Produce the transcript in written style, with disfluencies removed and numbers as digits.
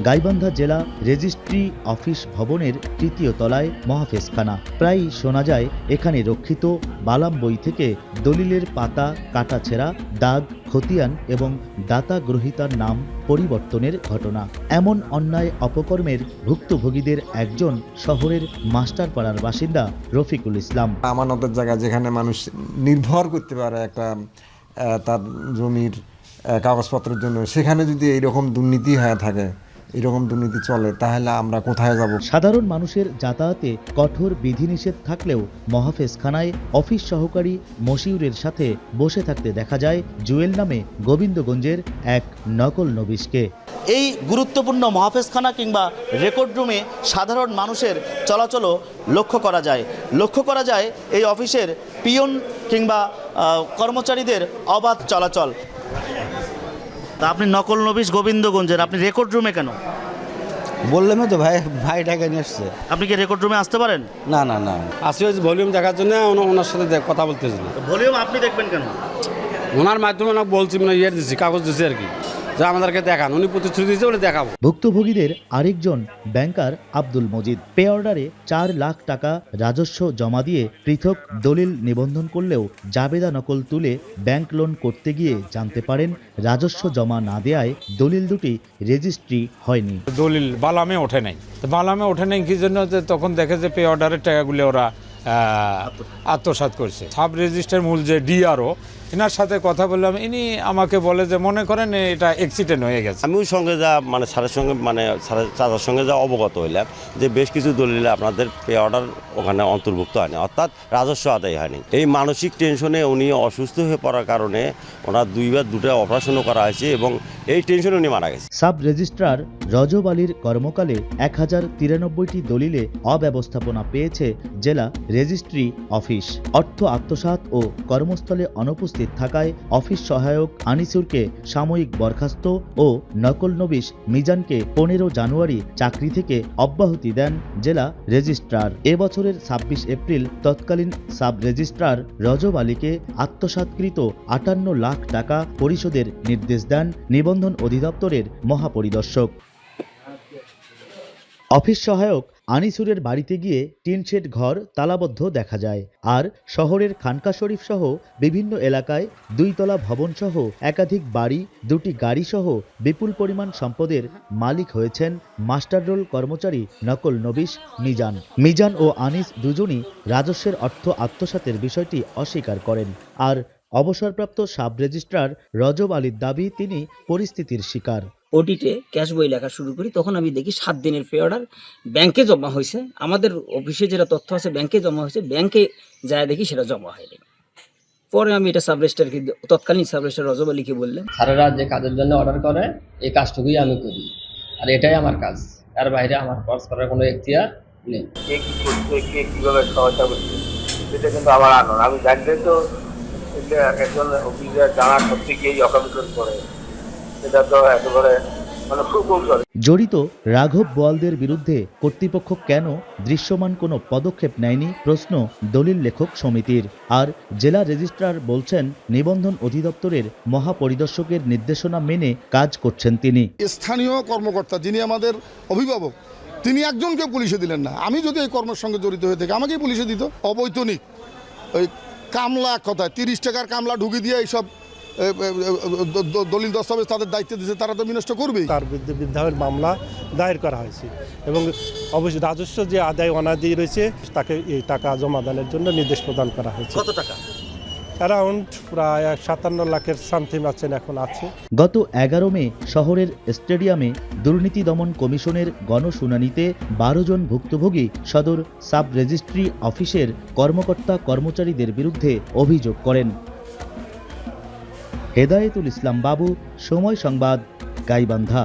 গাইবান্ধা জেলা registry office ভবনের তৃতীয় তলায় মহাফেজখানা। প্রায়ই শোনা যায় এখানে রক্ষিত বালাম বই থেকে দলিলের পাতা কাটাছেঁড়া, দাগ, খতিয়ান এবং দাতা গ্রহীতার নাম পরিবর্তনের ঘটনা। এমন অন্যায় অপকর্মের ভুক্তভোগীদের একজন শহরের মাস্টারপাড়ার বাসিন্দা রফিকুল ইসলাম। আমানতের জায়গা যেখানে মানুষ নির্ভর করতে পারে একটা তার জমির কাগজপত্রের জন্য, সেখানে যদি এইরকম দুর্নীতি হয়ে থাকে, এরকম দুর্নীতি চলে, তাহলে আমরা কোথায় যাব? সাধারণ মানুষের যাতায়াতে কঠোর বিধিনিষেধ থাকলেও মহাফেজখানায় অফিস সহকারী মশিউরের সাথে বসে থাকতে দেখা যায় জুয়েল নামে গোবিন্দগঞ্জের এক নকল নবিশকে। এই গুরুত্বপূর্ণ মহাফেজখানা কিংবা রেকর্ড রুমে সাধারণ মানুষের চলাচলও লক্ষ্য করা যায় এই অফিসের পিয়ন কিংবা কর্মচারীদের অবাধ চলাচল। তা আপনি নকল নবিশ গোবিন্দগঞ্জের, আপনি রেকর্ড রুমে কেন? বললাম তো ভাই টাকা নিয়ে আসছে। আপনি কি রেকর্ড রুমে আসতে পারেন? না আসলে ভলিউম দেখার জন্য ওনার সাথে কথা বলতেছি না। ভলিউম আপনি দেখবেন কেন? ওনার মাধ্যমে ওনাকে বলছি, মানে দিচ্ছি, কাগজ দিচ্ছি আর কি, যে আমাদেরকে দেখান। উনি প্রতিশ্রুতি দিয়েছে, বলে দেখাবো। ভুক্তভোগীদের আরেকজন ব্যাংকার আব্দুল মজিদ পে অর্ডারে 4 লাখ টাকা রাজস্ব জমা দিয়ে পৃথক দলিল নিবন্ধন করলেও জাবেদা নকল তুলে ব্যাংক লোন করতে গিয়ে জানতে পারেন রাজস্ব জমা না দেয়ায় দলিল দুটি রেজিস্ট্রি হয়নি। দলিল বালামে ওঠে নাই, কি জন্য? তখন দেখে যে পে অর্ডারের টাকাগুলো ওরা আত্মসাৎ করছে। সাব রেজিস্টার মূল যে ডিআরও, এনার সাথে কথা বললাম, ইনি আমাকে বলে যে মনে করেন এটা অ্যাক্সিডেন্ট হয়ে গেছে। আমি ওই সঙ্গে যা স্যারের সঙ্গে চাচার সঙ্গে যা অবগত হইলাম যে বেশ কিছু দলিলে আপনাদের পে অর্ডার ওখানে অন্তর্ভুক্ত হয়নি, অর্থাৎ রাজস্ব আদায় হয়নি। এই মানসিক টেনশনে উনি অসুস্থ হয়ে পড়ার কারণে ওনার দুটো অপারেশনও করা হয়েছে এবং এই টেনশনে উনি মারা গেছে। সাব রেজিস্ট্রার রজব আলীর কর্মকালে 1093টি দলিলে অব্যবস্থাপনা পেয়েছে জেলা রেজিস্ট্রি অফিস। অর্থ আত্মসাৎ ও কর্মস্থলে অনুপস্থিত থাকায় অফিস সহায়ক আনিসুরকে সাময়িক বরখাস্ত ও নকল নবিশ মিজানকে 15 জানুয়ারি চাকরি থেকে অব্যাহতি দেন জেলা রেজিস্ট্রার। এবছরের 26 এপ্রিল তৎকালীন সাব রেজিস্ট্রার রজব আলীকে আত্মসাৎকৃত 58 লাখ টাকা পরিশোধের নির্দেশ দেন নিবন্ধন অধিদপ্তরের মহাপরিদর্শক। অফিস সহায়ক আনিসুরের বাড়িতে গিয়ে টিনশেড ঘর তালাবদ্ধ দেখা যায়। আর শহরের খানকা শরীফ সহ বিভিন্ন এলাকায় 2 তলা ভবন সহ একাধিক বাড়ি, 2টি গাড়ি সহ বিপুল পরিমাণ সম্পদের মালিক হয়েছেন মাস্টার রোল কর্মচারী নকল নবিশ মিজান ও আনিস দুজনই রাজস্বের অর্থ আত্মসাতের বিষয়টি অস্বীকার করেন। আর অবসরপ্রাপ্ত সাব রেজিস্ট্রার রজব আলীর দাবি তিনি পরিস্থিতির শিকার। অডিটে ক্যাশ বই লেখা শুরু করি, তখন আমি দেখি 7 দিনের পে অর্ডার ব্যাংকে জমা হয়েছে। আমাদের অফিসে যেটা তথ্য আছে ব্যাংকে জমা হয়েছে, ব্যাংকে যায় দেখি সেটা জমা হয়নি। পরে আমি এটা সাব রেজিস্ট্রারকে, তৎকালীন সাব রেজিস্ট্রার রজব আলীকে বললাম। স্যারেরা যে কাজের জন্য অর্ডার করে এই কাজটুকুই আমি করি, আর এটাই আমার কাজ, তার বাইরে আমার খরচ করার কোনো এখতিয়ার নেই। কে কি করছে, কে কিভাবে সহায়তা করছে সেটা কিন্তু আমার আনন্দ। আমি জানলে তো একজন অফিসার জানা সত্যি গিয়ে অকামিশন করে, সেটা তো একেবারে সুকৌশল। জড়িত রাঘব বোয়ালদের বিরুদ্ধে কর্তৃপক্ষ কেন দৃশ্যমান কোনো পদক্ষেপ নেয়নি প্রশ্ন দলিল লেখক সমিতির। আর জেলা রেজিস্ট্রার বলছেন নিবন্ধন অধিদপ্তরের মহাপরিদর্শকের নির্দেশনা মেনে কাজ করছেন তিনি। স্থানীয় কর্মকর্তা যিনি আমাদের অভিভাবক, তিনি একজনকে পুলিশে দিলেন না। আমি যদি এই কর্মের সঙ্গে জড়িত হয়ে থাকি আমাকেই পুলিশে দিত। অবৈতনিক ওই কামলা কথায় 30 টাকার কামলা ঢুকে দিয়ে এইসব দলিল দস্তাবেজ তাদের দায়িত্ব দিয়েছে, তারা তো বিনষ্ট করবেই। তার বিরুদ্ধে মিথ্যার মামলা দায়ের করা হয়েছে এবং অবশ্যই রাজস্ব যে আদায় অনাদায়ী রয়েছে তাকে এই টাকা জমা দানের জন্য নির্দেশ প্রদান করা হয়েছে। কত টাকা? অ্যারাউন্ড প্রায় 57 লাখের সামথিং এখন আছে। গত 11 মে শহরের স্টেডিয়ামে দুর্নীতি দমন কমিশনের গণশুনানিতে 12 জন ভুক্তভোগী সদর সাব রেজিস্ট্রি অফিসের কর্মকর্তা কর্মচারীদের বিরুদ্ধে অভিযোগ করেন। হেদায়েতুল ইসলাম বাবু, সময় সংবাদ, গাইবান্ধা।